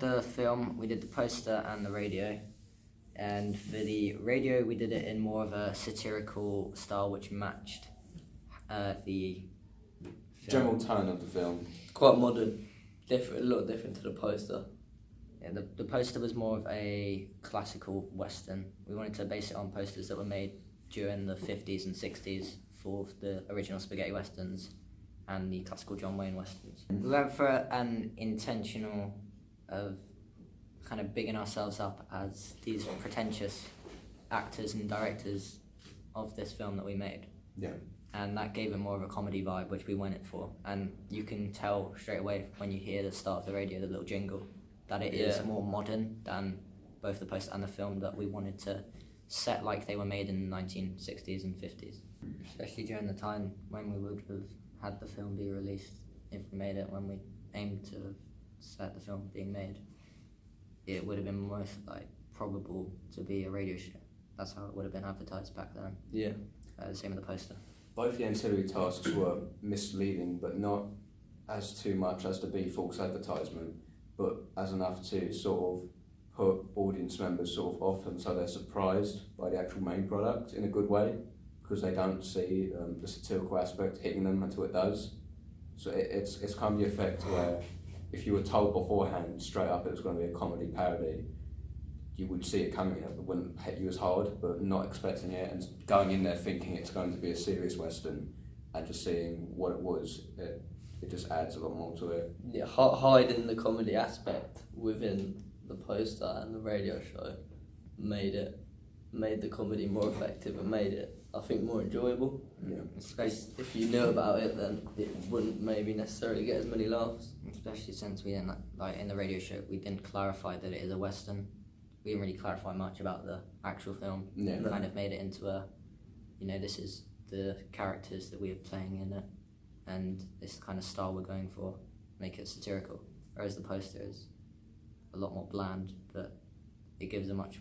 The film, we did the poster and the radio, and for the radio we did it in more of a satirical style which matched the general tone of the film. Quite modern, different, a lot different to the poster. Yeah, the poster was more of a classical western. We wanted to base it on posters that were made during the 50s and 60s for the original spaghetti westerns and the classical John Wayne westerns. We went for an intentional of kind of bigging ourselves up as these pretentious actors and directors of this film that we made. Yeah. And that gave it more of a comedy vibe, which we went for. And you can tell straight away when you hear the start of the radio, the little jingle, that it is more modern than both the poster and the film that we wanted to set like they were made in the 1960s and 50s. Especially during the time when we would have had the film be released, if we made it when we aimed to have set the film being made, it would have been most probable to be a radio show. That's how it would have been advertised back then. Yeah. The same with the poster. Both the ancillary tasks were misleading, but not as too much as to be false advertisement, but as enough to sort of put audience members sort of off, and so they're surprised by the actual main product in a good way, because they don't see the satirical aspect hitting them until it does. So it's kind of the effect where if you were told beforehand straight up it was going to be a comedy parody, you would see it coming, it wouldn't hit you as hard, but not expecting it and going in there thinking it's going to be a serious western and just seeing what it was, it just adds a lot more to it. Yeah, hiding the comedy aspect within the poster and the radio show made the comedy more effective and made it, I think, more enjoyable. Yeah. Especially if you knew about it, then it wouldn't maybe necessarily get as many laughs. Especially since we didn't, in the radio show, we didn't clarify that it is a western. We didn't really clarify much about the actual film. Yeah. We kind of made it into a, this is the characters that we are playing in it, and this kind of style we're going for, make it satirical. Whereas the poster is a lot more bland, but it gives a lot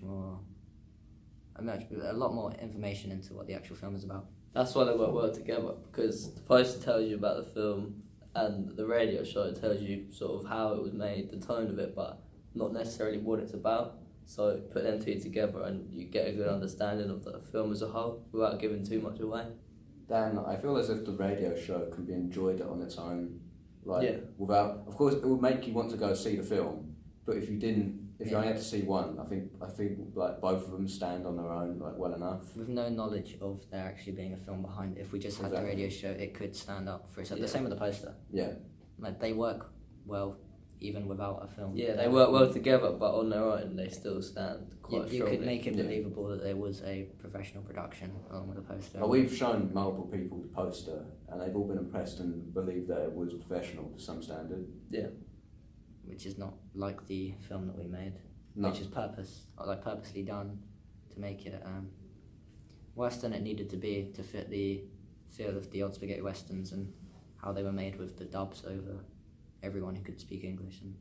more information into what the actual film is about. That's why they work well together, because the poster tells you about the film and the radio show tells you sort of how it was made, the tone of it, but not necessarily what it's about. So put them two together and you get a good understanding of the film as a whole without giving too much away. Dan, I feel as if the radio show can be enjoyed on its own, without, of course it would make you want to go see the film, but if you only had to see one, I think both of them stand on their own well enough. With no knowledge of there actually being a film behind it, if we just had the radio show, it could stand up for itself. The same with the poster. Yeah. They work well even without a film. Yeah, they work well together, but on their own they still stand quite strongly. You could make it believable that there was a professional production along with the poster. Well, we've shown multiple people the poster and they've all been impressed and believed that it was professional to some standard. Yeah. Which is not like the film that we made, which is purposely done to make it worse than it needed to be to fit the feel of the old spaghetti westerns and how they were made with the dubs over everyone who could speak English. And